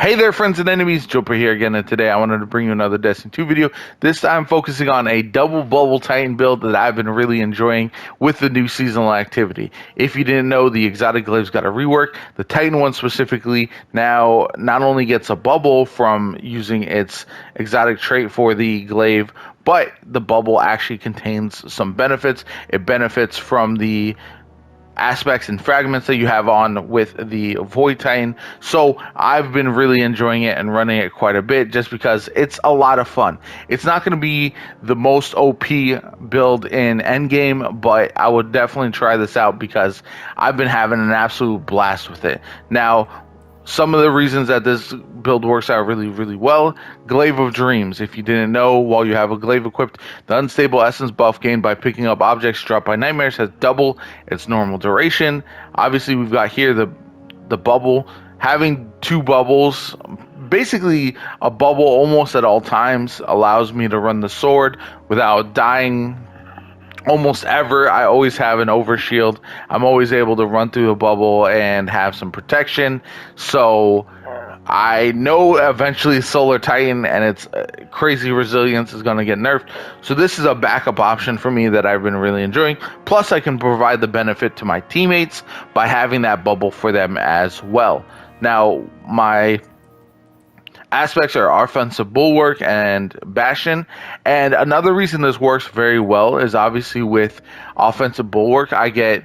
Hey there, friends and enemies, JoPa here again, and today I wanted to bring you another Destiny 2 video. This time focusing on a double bubble Titan build that I've been really enjoying with the new seasonal activity. If you didn't know, the exotic glaive's got a rework. The Titan one specifically now not only gets a bubble from using its exotic trait for the glaive, but the bubble actually contains some benefits. It benefits from the aspects and fragments that you have on with the Void Titan. So I've been really enjoying it and running it quite a bit just because it's a lot of fun. It's not going to be the most OP build in endgame, but I would definitely try this out because I've been having an absolute blast with it. Now, some of the reasons that this build works out really well: Glaive of Dreams. If you didn't know, while you have a glaive equipped, the unstable essence buff gained by picking up objects dropped by nightmares has double its normal duration. Obviously, we've got here the bubble. Having two bubbles, basically a bubble almost at all times, allows me to run the sword without dying almost ever. I always have an overshield. I'm always able to run through a bubble and have some protection. So I know eventually Solar Titan and its crazy resilience is going to get nerfed. So this is a backup option for me that I've been really enjoying. Plus, I can provide the benefit to my teammates by having that bubble for them as well. Now, my aspects are offensive bulwark and bastion, and another reason this works very well is obviously with offensive bulwark I get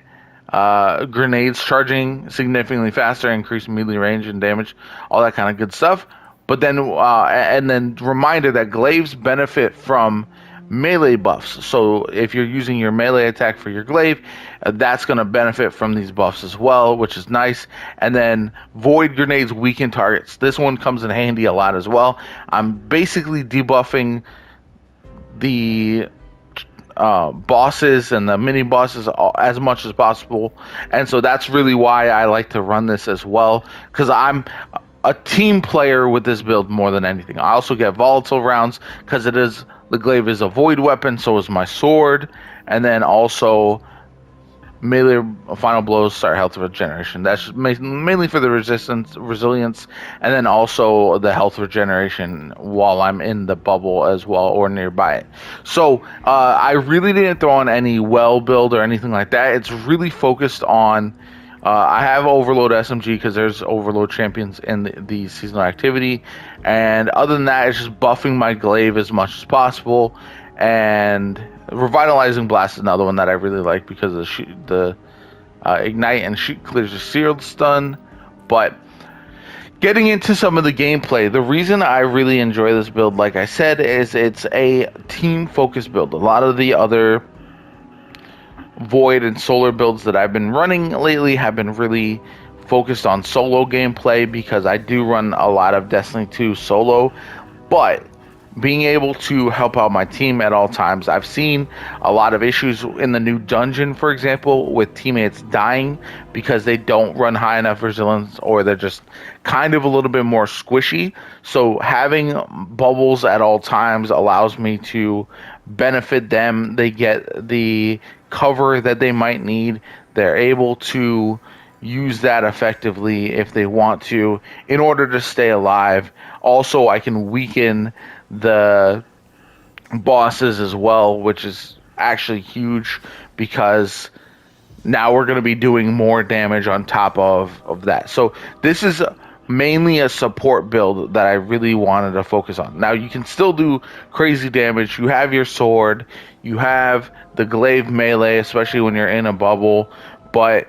grenades charging significantly faster, increased melee range and damage, all that kind of good stuff. But then and then reminder that glaives benefit from melee buffs. So if you're using your melee attack for your glaive, that's going to benefit from these buffs as well, which is nice. And then void grenades weaken targets. This one comes in handy a lot as well. I'm basically debuffing the bosses and the mini bosses as much as possible, and so that's really why I like to run this as well, because I'm a team player with this build more than anything. I also get volatile rounds because the glaive is a void weapon, so is my sword, and then also melee final blows start health regeneration. That's mainly for the resilience, and then also the health regeneration while I'm in the bubble as well or nearby it. So I really didn't throw on any well build or anything like that. It's really focused on I have Overload SMG because there's Overload champions in the seasonal activity, and other than that, it's just buffing my glaive as much as possible. And Revitalizing Blast is another one that I really like because of the Ignite and Shoot clears a sealed stun. But getting into some of the gameplay, the reason I really enjoy this build, like I said, is it's a team-focused build. A lot of the other Void and Solar builds that I've been running lately have been really focused on solo gameplay because I do run a lot of Destiny 2 solo, but being able to help out my team at all times. I've seen a lot of issues in the new dungeon, for example, with teammates dying because they don't run high enough resilience or they're just kind of a little bit more squishy. So having bubbles at all times allows me to benefit them. They get the cover that they might need. They're able to use that effectively if they want to in order to stay alive. Also, I can weaken the bosses as well, which is actually huge because now we're going to be doing more damage on top of that. So this is mainly a support build that I really wanted to focus on. Now you can still do crazy damage. You have your sword, you have the glaive melee, especially when you're in a bubble, but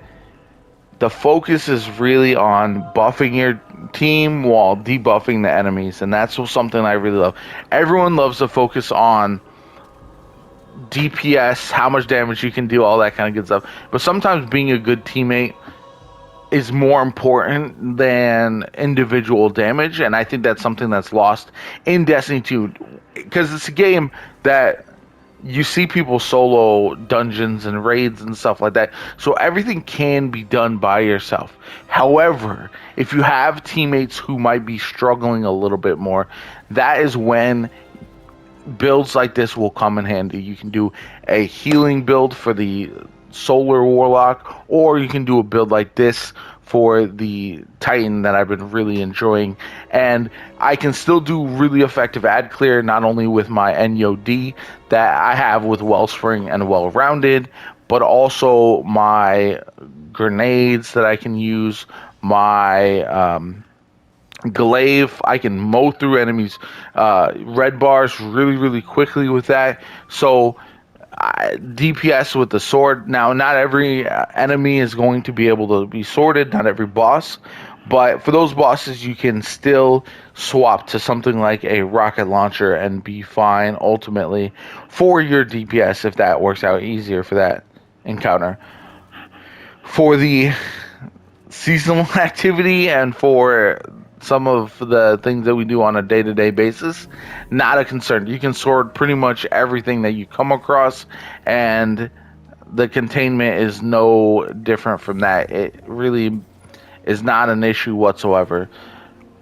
the focus is really on buffing your team while debuffing the enemies, and that's something I really love. Everyone loves to focus on DPS, how much damage you can do, all that kind of good stuff. But sometimes being a good teammate is more important than individual damage, and I think that's something that's lost in Destiny 2, because it's a game that you see people solo dungeons and raids and stuff like that, so everything can be done by yourself. However, if you have teammates who might be struggling a little bit more, that is when builds like this will come in handy. You can do a healing build for the Solar Warlock, or you can do a build like this for the Titan that I've been really enjoying. And I can still do really effective ad clear, not only with my NOD that I have with Wellspring and Well-Rounded, but also my grenades that I can use, my glaive. I can mow through enemies red bars really quickly with that. So DPS with the sword. Now, not every enemy is going to be able to be sorted, not every boss, but for those bosses, you can still swap to something like a rocket launcher and be fine ultimately for your DPS if that works out easier for that encounter. For the seasonal activity and for some of the things that we do on a day-to-day basis, not a concern. You can sort pretty much everything that you come across, and the containment is no different from that. It really is not an issue whatsoever.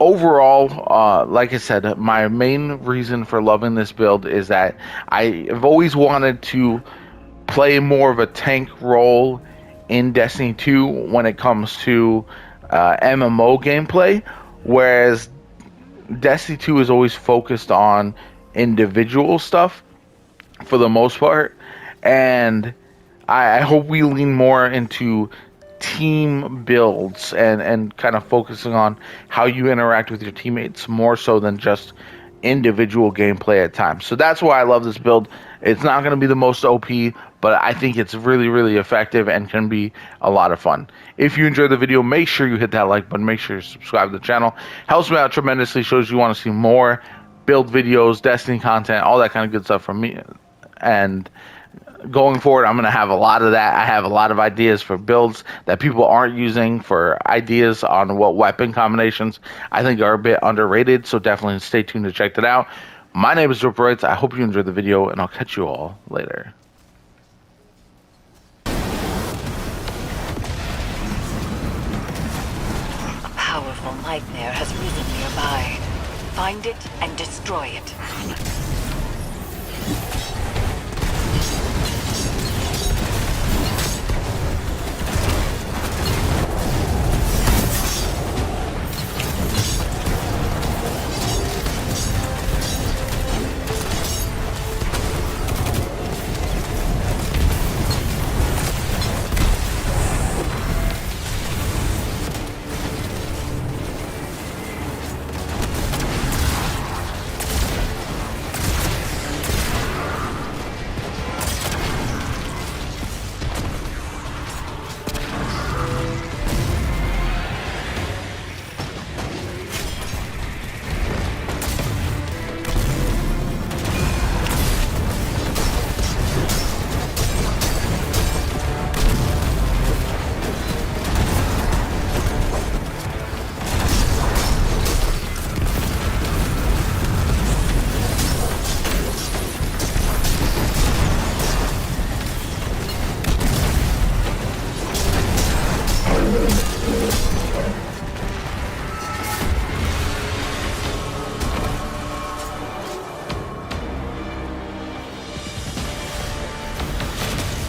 Overall, like I said, my main reason for loving this build is that I have always wanted to play more of a tank role in Destiny 2 when it comes to MMO gameplay, whereas Destiny 2 is always focused on individual stuff for the most part, and I hope we lean more into team builds and kind of focusing on how you interact with your teammates more so than just individual gameplay at times. So that's why I love this build. It's not going to be the most OP, but I think it's really effective and can be a lot of fun. If you enjoyed the video, make sure you hit that like button. Make sure you subscribe to the channel. Helps me out tremendously. Shows you want to see more build videos, Destiny content, all that kind of good stuff from me. And going forward, I'm going to have a lot of that. I have a lot of ideas for builds that people aren't using, for ideas on what weapon combinations I think are a bit underrated, so definitely stay tuned to check that out. My name is JoPaWrites. I hope you enjoyed the video, and I'll catch you all later. A powerful nightmare has risen nearby. Find it and destroy it.